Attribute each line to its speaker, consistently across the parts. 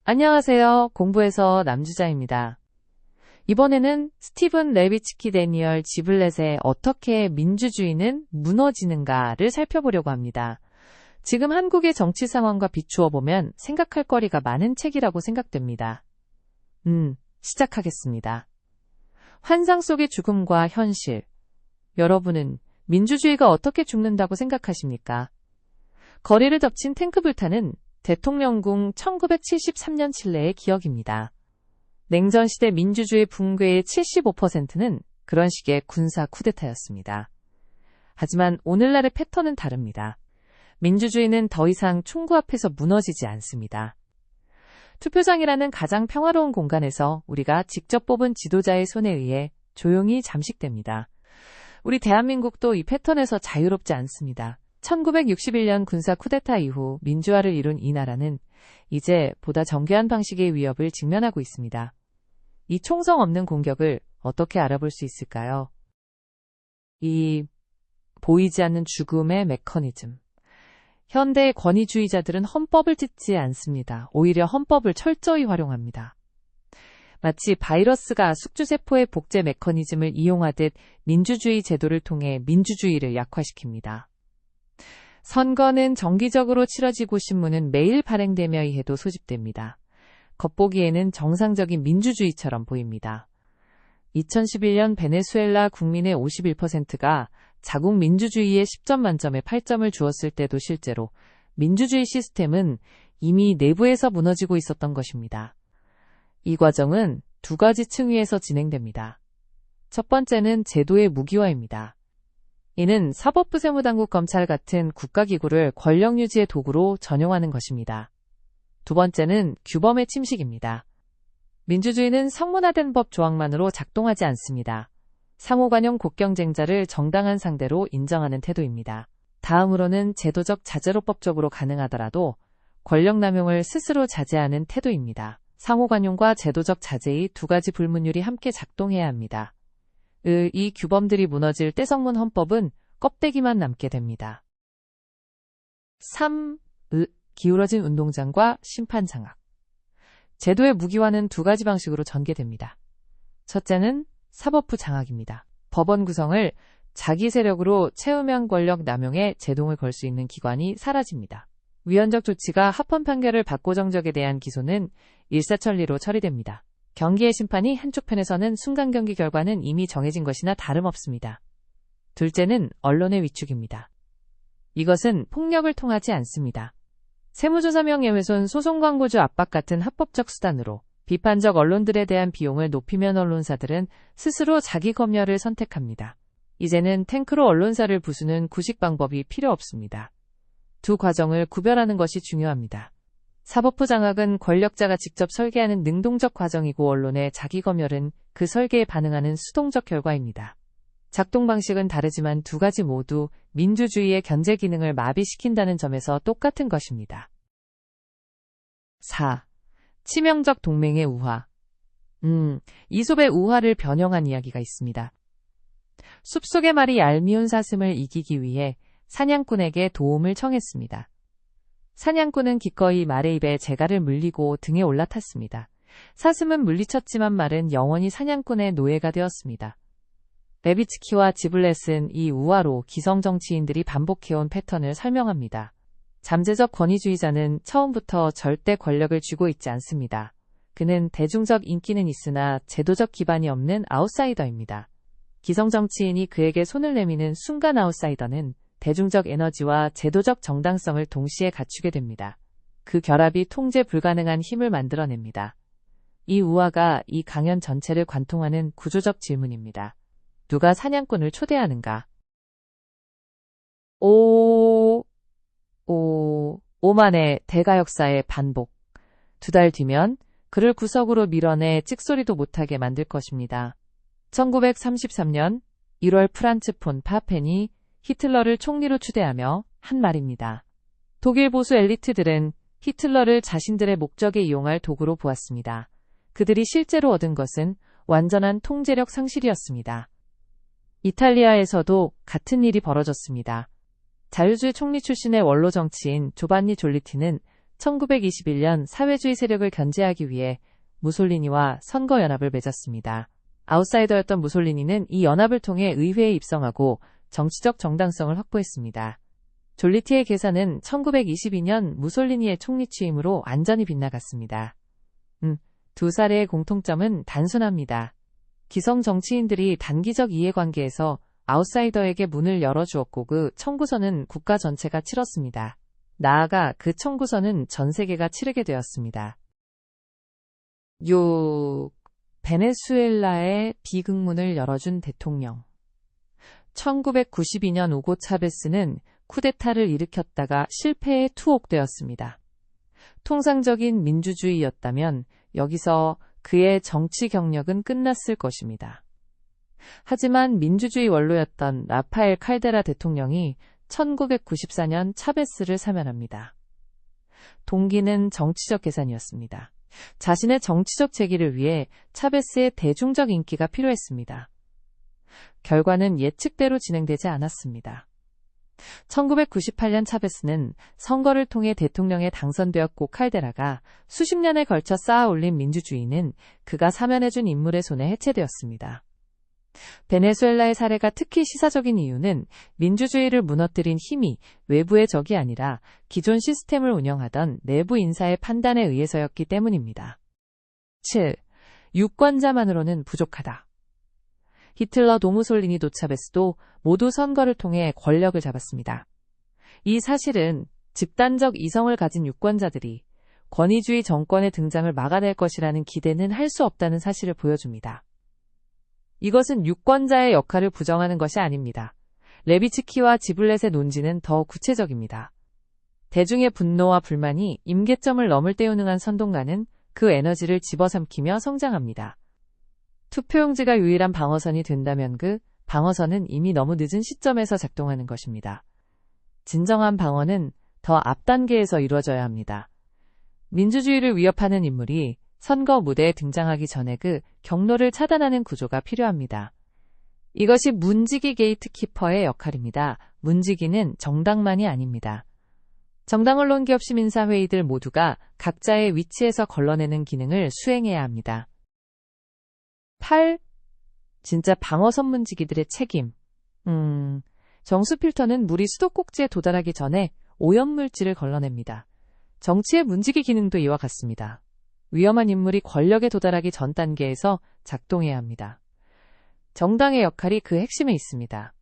Speaker 1: 안녕하세요. 공부에서 남주자입니다. 이번에는 스티븐 레비츠키 데니얼 지블렛의 어떻게 민주주의는 무너지는가를 살펴보려고 합니다. 지금 한국의 정치 상황과 비추어 보면 생각할 거리가 많은 책이라고 생각됩니다. 시작하겠습니다. 환상 속의 죽음과 현실. 여러분은 민주주의가 어떻게 죽는다고 생각하십니까? 거리를 덮친 탱크 불타는 대통령궁 1973년 칠레의 기억입니다. 냉전시대 민주주의 붕괴의 75%는 그런 식의 군사 쿠데타였습니다. 하지만 오늘날의 패턴은 다릅니다. 민주주의는 더 이상 총구 앞에서 무너지지 않습니다. 투표장이라는 가장 평화로운 공간에서 우리가 직접 뽑은 지도자의 손에 의해 조용히 잠식됩니다. 우리 대한민국도 이 패턴에서 자유롭지 않습니다. 1961년 군사 쿠데타 이후 민주화를 이룬 이 나라는 이제 보다 정교한 방식의 위협을 직면하고 있습니다. 이 총성 없는 공격을 어떻게 알아볼 수 있을까요? 이 보이지 않는 죽음의 메커니즘. 현대의 권위주의자들은 헌법을 찢지 않습니다. 오히려 헌법을 철저히 활용합니다. 마치 바이러스가 숙주세포의 복제 메커니즘을 이용하듯 민주주의 제도를 통해 민주주의를 약화시킵니다. 선거는 정기적으로 치러지고 신문은 매일 발행되며 이해도 소집됩니다. 겉보기에는 정상적인 민주주의처럼 보입니다. 2011년 베네수엘라 국민의 51%가 자국 민주주의에 10점 만점에 8점을 주었을 때도 실제로 민주주의 시스템은 이미 내부에서 무너지고 있었던 것입니다. 이 과정은 두 가지 층위에서 진행됩니다. 첫 번째는 제도의 무기화입니다. 이는 사법부 세무당국 검찰 같은 국가기구를 권력 유지의 도구로 전용하는 것입니다. 두 번째는 규범의 침식입니다. 민주주의는 성문화된 법 조항만으로 작동하지 않습니다. 상호간용 곡경쟁자를 정당한 상대로 인정하는 태도입니다. 다음으로는 제도적 자제로법적으로 가능하더라도 권력 남용을 스스로 자제하는 태도입니다. 상호간용과 제도적 자제의 두 가지 불문율이 함께 작동해야 합니다. 이 규범들이 무너질 떼성문 헌법은 껍데기만 남게 됩니다. 3. 기울어진 운동장과 심판장악. 제도의 무기화는 두 가지 방식으로 전개됩니다. 첫째는 사법부 장악입니다. 법원 구성을 자기 세력으로 채우면 권력 남용에 제동을 걸 수 있는 기관이 사라집니다. 위헌적 조치가 합헌 판결을 받고 정적에 대한 기소는 일사천리로 처리됩니다. 경기의 심판이 한쪽 편에서는 순간 경기 결과는 이미 정해진 것이나 다름없습니다. 둘째는 언론의 위축입니다. 이것은 폭력을 통하지 않습니다. 세무조사 명예훼손, 소송 광고주 압박 같은 합법적 수단으로 비판적 언론들에 대한 비용을 높이면 언론사들은 스스로 자기 검열을 선택합니다. 이제는 탱크로 언론사를 부수는 구식 방법이 필요 없습니다. 두 과정을 구별하는 것이 중요합니다. 사법부 장악은 권력자가 직접 설계하는 능동적 과정이고 언론의 자기 검열은 그 설계에 반응하는 수동적 결과입니다. 작동 방식은 다르지만 두 가지 모두 민주주의의 견제 기능을 마비시킨다는 점에서 똑같은 것입니다. 4. 치명적 동맹의 우화. 이솝의 우화를 변형한 이야기가 있습니다. 숲속의 말이 얄미운 사슴을 이기기 위해 사냥꾼에게 도움을 청했습니다. 사냥꾼은 기꺼이 말의 입에 재갈을 물리고 등에 올라탔습니다. 사슴은 물리쳤지만 말은 영원히 사냥꾼의 노예가 되었습니다. 레비츠키와 지블렛은 이 우화로 기성 정치인들이 반복해온 패턴을 설명합니다. 잠재적 권위주의자는 처음부터 절대 권력을 쥐고 있지 않습니다. 그는 대중적 인기는 있으나 제도적 기반이 없는 아웃사이더입니다. 기성 정치인이 그에게 손을 내미는 순간 아웃사이더는 대중적 에너지와 제도적 정당성을 동시에 갖추게 됩니다. 그 결합이 통제 불가능한 힘을 만들어냅니다. 이 우화가 이 강연 전체를 관통하는 구조적 질문입니다. 누가 사냥꾼을 초대하는가? 오만의 대가 역사의 반복. 두 달 뒤면 그를 구석으로 밀어내 찍소리도 못하게 만들 것입니다. 1933년 1월 프란츠 폰 파펜이 히틀러를 총리로 추대하며 한 말입니다. 독일 보수 엘리트들은 히틀러를 자신들의 목적에 이용할 도구로 보았습니다. 그들이 실제로 얻은 것은 완전한 통제력 상실이었습니다. 이탈리아에서도 같은 일이 벌어졌습니다. 자유주의 총리 출신의 원로 정치인 조반니 졸리티는 1921년 사회주의 세력을 견제하기 위해 무솔리니와 선거연합을 맺었습니다. 아웃사이더였던 무솔리니는 이 연합을 통해 의회에 입성하고 정치적 정당성을 확보했습니다. 졸리티의 계산은 1922년 무솔리니의 총리 취임으로 완전히 빗나갔습니다. 두 사례의 공통점은 단순합니다. 기성 정치인들이 단기적 이해관계에서 아웃사이더에게 문을 열어주었고 그 청구서는 국가 전체가 치렀습니다. 나아가 그 청구서는 전 세계가 치르게 되었습니다. 6. 베네수엘라의 비극문을 열어준 대통령. 1992년 우고 차베스는 쿠데타를 일으켰다가 실패에 투옥되었습니다. 통상적인 민주주의였다면 여기서 그의 정치 경력은 끝났을 것입니다. 하지만 민주주의 원로였던 라파엘 칼데라 대통령이 1994년 차베스를 사면합니다. 동기는 정치적 계산이었습니다. 자신의 정치적 재기를 위해 차베스의 대중적 인기가 필요했습니다. 결과는 예측대로 진행되지 않았습니다. 1998년 차베스는 선거를 통해 대통령에 당선되었고 칼데라가 수십 년에 걸쳐 쌓아 올린 민주주의는 그가 사면해준 인물의 손에 해체되었습니다. 베네수엘라의 사례가 특히 시사적인 이유는 민주주의를 무너뜨린 힘이 외부의 적이 아니라 기존 시스템을 운영하던 내부 인사의 판단에 의해서였기 때문입니다. 7. 유권자만으로는 부족하다. 히틀러도 무솔리니도 차베스도 모두 선거를 통해 권력을 잡았습니다. 이 사실은 집단적 이성을 가진 유권자들이 권위주의 정권의 등장을 막아낼 것이라는 기대는 할 수 없다는 사실을 보여줍니다. 이것은 유권자의 역할을 부정하는 것이 아닙니다. 레비츠키와 지블렛의 논지는 더 구체적입니다. 대중의 분노와 불만이 임계점을 넘을 때 운응한 선동가는 그 에너지를 집어삼키며 성장합니다. 투표용지가 유일한 방어선이 된다면 그 방어선은 이미 너무 늦은 시점에서 작동하는 것입니다. 진정한 방어는 더 앞단계에서 이루어져야 합니다. 민주주의를 위협하는 인물이 선거 무대에 등장하기 전에 그 경로를 차단하는 구조가 필요합니다. 이것이 문지기 게이트키퍼의 역할입니다. 문지기는 정당만이 아닙니다. 정당 언론 기업 시민사회의들 모두가 각자의 위치에서 걸러내는 기능을 수행해야 합니다. 8. 진짜 방어선 문지기들의 책임. 정수 필터는 물이 수도꼭지에 도달하기 전에 오염물질을 걸러냅니다. 정치의 문지기 기능도 이와 같습니다. 위험한 인물이 권력에 도달하기 전 단계에서 작동해야 합니다. 정당의 역할이 그 핵심에 있습니다.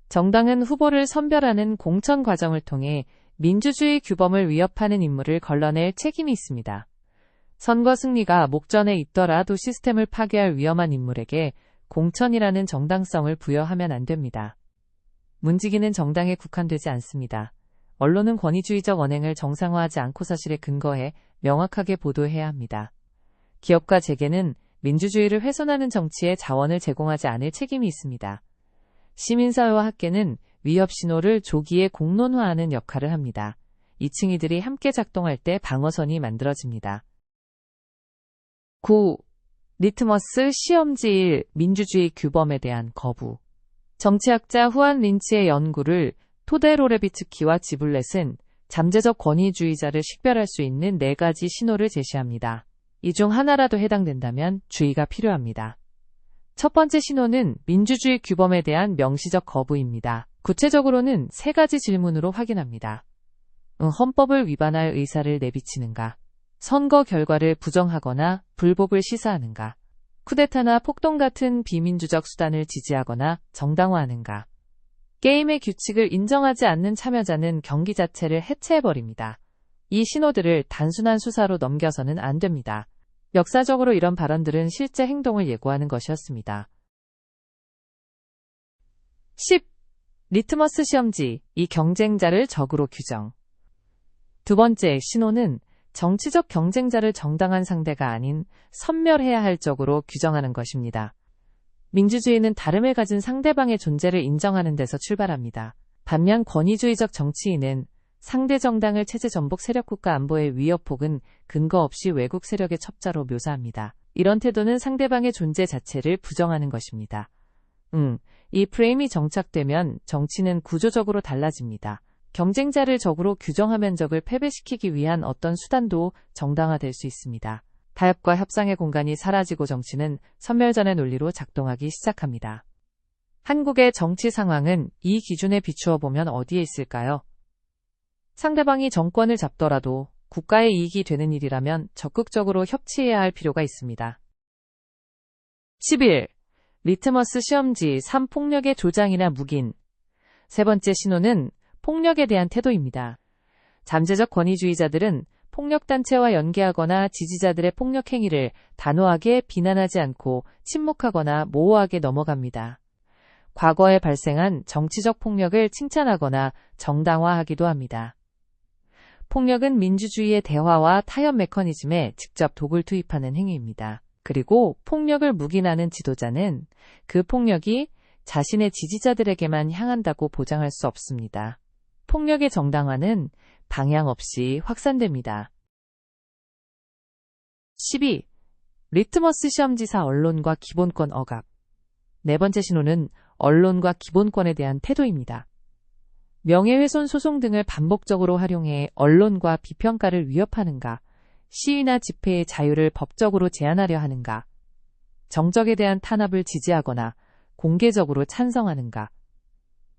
Speaker 1: 정당은 후보를 선별하는 공천 과정을 통해 민주주의 규범을 위협하는 인물을 걸러낼 책임이 있습니다. 선거 승리가 목전에 있더라도 시스템을 파괴할 위험한 인물에게 공천이라는 정당성을 부여하면 안 됩니다. 문지기는 정당에 국한되지 않습니다. 언론은 권위주의적 언행을 정상화하지 않고 사실에 근거해 명확하게 보도해야 합니다. 기업과 재계는 민주주의를 훼손하는 정치에 자원을 제공하지 않을 책임이 있습니다. 시민사회와 학계는 위협 신호를 조기에 공론화하는 역할을 합니다. 이 층이들이 함께 작동할 때 방어선이 만들어집니다. 9. 리트머스 시험지 1. 민주주의 규범에 대한 거부. 정치학자 후안 린치의 연구를 토데로레비츠키와 지블렛은 잠재적 권위주의자를 식별할 수 있는 4가지 신호를 제시합니다. 이 중 하나라도 해당된다면 주의가 필요합니다. 첫 번째 신호는 민주주의 규범에 대한 명시적 거부입니다. 구체적으로는 3가지 질문으로 확인합니다. 헌법을 위반할 의사를 내비치는가? 선거 결과를 부정하거나 불복을 시사하는가? 쿠데타나 폭동 같은 비민주적 수단을 지지하거나 정당화하는가? 게임의 규칙을 인정하지 않는 참여자는 경기 자체를 해체해버립니다. 이 신호들을 단순한 수사로 넘겨서는 안 됩니다. 역사적으로 이런 발언들은 실제 행동을 예고하는 것이었습니다. 10. 리트머스 시험지, 이 경쟁자를 적으로 규정. 두 번째 신호는 정치적 경쟁자를 정당한 상대가 아닌 섬멸해야 할 적으로 규정하는 것입니다. 민주주의는 다름을 가진 상대방의 존재를 인정하는 데서 출발합니다. 반면 권위주의적 정치인은 상대 정당을 체제 전복 세력국가 안보의 위협 혹은 근거 없이 외국 세력의 첩자로 묘사합니다. 이런 태도는 상대방의 존재 자체를 부정하는 것입니다. 이 프레임이 정착되면 정치는 구조적으로 달라집니다. 경쟁자를 적으로 규정하면 적을 패배시키기 위한 어떤 수단도 정당화될 수 있습니다. 타협과 협상의 공간이 사라지고 정치는 선멸전의 논리로 작동하기 시작합니다. 한국의 정치 상황은 이 기준에 비추어 보면 어디에 있을까요? 상대방이 정권을 잡더라도 국가의 이익이 되는 일이라면 적극적으로 협치해야 할 필요가 있습니다. 11. 리트머스 시험지 3. 폭력의 조장이나 묵인. 세 번째 신호는 폭력에 대한 태도입니다. 잠재적 권위주의자들은 폭력단체와 연계하거나 지지자들의 폭력 행위를 단호하게 비난하지 않고 침묵하거나 모호하게 넘어갑니다. 과거에 발생한 정치적 폭력을 칭찬하거나 정당화하기도 합니다. 폭력은 민주주의의 대화와 타협 메커니즘에 직접 독을 투입하는 행위입니다. 그리고 폭력을 묵인하는 지도자는 그 폭력이 자신의 지지자들에게만 향한다고 보장할 수 없습니다. 폭력의 정당화는 방향 없이 확산됩니다. 12. 리트머스 시험지사 언론과 기본권 억압. 네 번째 신호는 언론과 기본권에 대한 태도입니다. 명예훼손 소송 등을 반복적으로 활용해 언론과 비평가를 위협하는가, 시위나 집회의 자유를 법적으로 제한하려 하는가, 정적에 대한 탄압을 지지하거나 공개적으로 찬성하는가.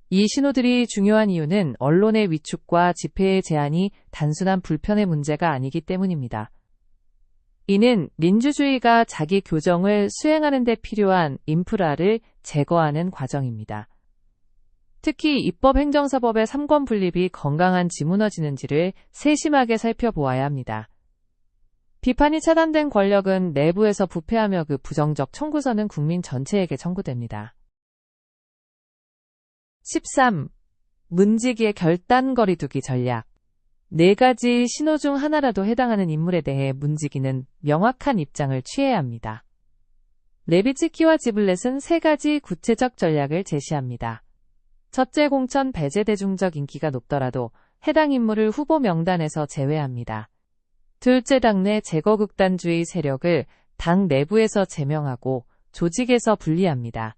Speaker 1: 이 신호들이 중요한 이유는 언론의 위축과 집회의 제한이 단순한 불편의 문제가 아니기 때문입니다. 이는 민주주의가 자기 교정을 수행하는 데 필요한 인프라를 제거하는 과정입니다. 특히 입법행정사법의 3권 분립이 건강한지 무너지는지를 세심하게 살펴보아야 합니다. 비판이 차단된 권력은 내부에서 부패하며 그 부정적 청구서는 국민 전체에게 청구됩니다. 13. 문지기의 결단 거리두기 전략. 네 가지 신호 중 하나라도 해당하는 인물에 대해 문지기는 명확한 입장을 취해야 합니다. 레비츠키와 지블렛은 세 가지 구체적 전략을 제시합니다. 첫째, 공천 배제. 대중적 인기가 높더라도 해당 인물을 후보 명단에서 제외합니다. 둘째, 당내 제거극단주의 세력을 당 내부에서 제명하고 조직에서 분리합니다.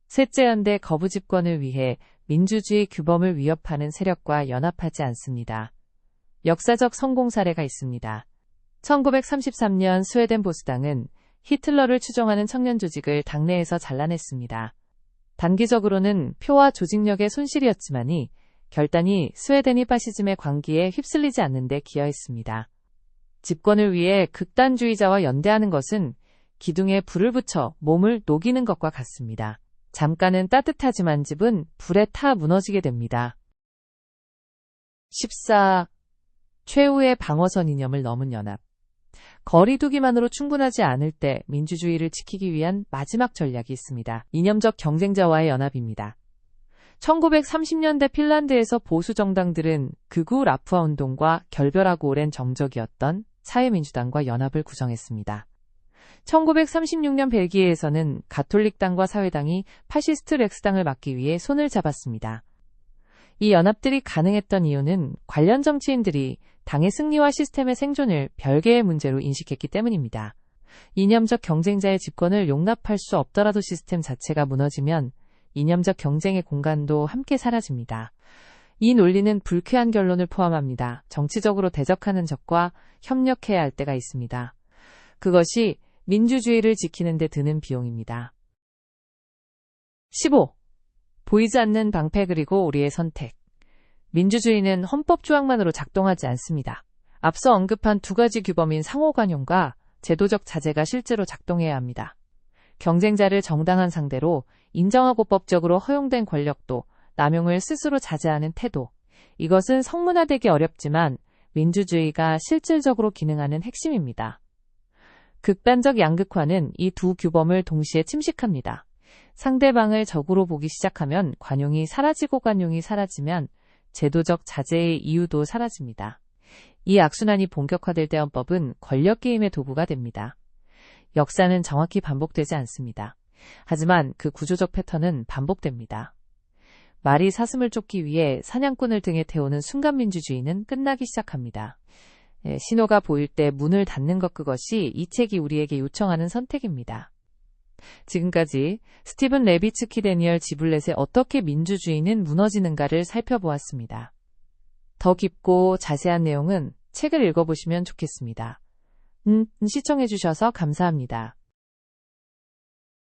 Speaker 1: 셋째, 연대 거부 집권을 위해 민주주의 규범을 위협하는 세력과 연합하지 않습니다. 역사적 성공 사례가 있습니다. 1933년 스웨덴 보수당은 히틀러를 추종하는 청년 조직을 당내에서 잘라냈습니다. 단기적으로는 표와 조직력의 손실이었지만이 결단이 스웨덴이 파시즘의 광기에 휩쓸리지 않는 데 기여했습니다. 집권을 위해 극단주의자와 연대하는 것은 기둥에 불을 붙여 몸을 녹이는 것과 같습니다. 잠깐은 따뜻하지만 집은 불에 타 무너지게 됩니다. 14. 최후의 방어선 이념을 넘은 연합. 거리두기만으로 충분하지 않을 때 민주주의를 지키기 위한 마지막 전략이 있습니다. 이념적 경쟁자와의 연합입니다. 1930년대 핀란드에서 보수 정당들은 극우 라프아 운동과 결별하고 오랜 정적이었던 사회민주당과 연합을 구성했습니다. 1936년 벨기에에서는 가톨릭당과 사회당이 파시스트 렉스당을 막기 위해 손을 잡았습니다. 이 연합들이 가능했던 이유는 관련 정치인들이 당의 승리와 시스템의 생존을 별개의 문제로 인식했기 때문입니다. 이념적 경쟁자의 집권을 용납할 수 없더라도 시스템 자체가 무너지면 이념적 경쟁의 공간도 함께 사라집니다. 이 논리는 불쾌한 결론을 포함합니다. 정치적으로 대적하는 적과 협력해야 할 때가 있습니다. 그것이 민주주의를 지키는 데 드는 비용입니다. 15. 보이지 않는 방패 그리고 우리의 선택. 민주주의는 헌법 조항만으로 작동하지 않습니다. 앞서 언급한 두 가지 규범인 상호관용과 제도적 자제가 실제로 작동해야 합니다. 경쟁자를 정당한 상대로 인정하고 법적으로 허용된 권력도 남용을 스스로 자제하는 태도. 이것은 성문화되기 어렵지만 민주주의가 실질적으로 기능하는 핵심입니다. 극단적 양극화는 이 두 규범을 동시에 침식합니다. 상대방을 적으로 보기 시작하면 관용이 사라지고 관용이 사라지면 제도적 자제의 이유도 사라집니다. 이 악순환이 본격화될 때 헌법은 권력 게임의 도구가 됩니다. 역사는 정확히 반복되지 않습니다. 하지만 그 구조적 패턴은 반복됩니다. 말이 사슴을 쫓기 위해 사냥꾼을 등에 태우는 순간 민주주의는 끝나기 시작합니다. 신호가 보일 때 문을 닫는 것, 그것이 이 책이 우리에게 요청하는 선택입니다. 지금까지 스티븐 레비츠키, 데니얼 지블렛의 어떻게 민주주의는 무너지는가를 살펴보았습니다. 더 깊고 자세한 내용은 책을 읽어보시면 좋겠습니다. 시청해주셔서 감사합니다.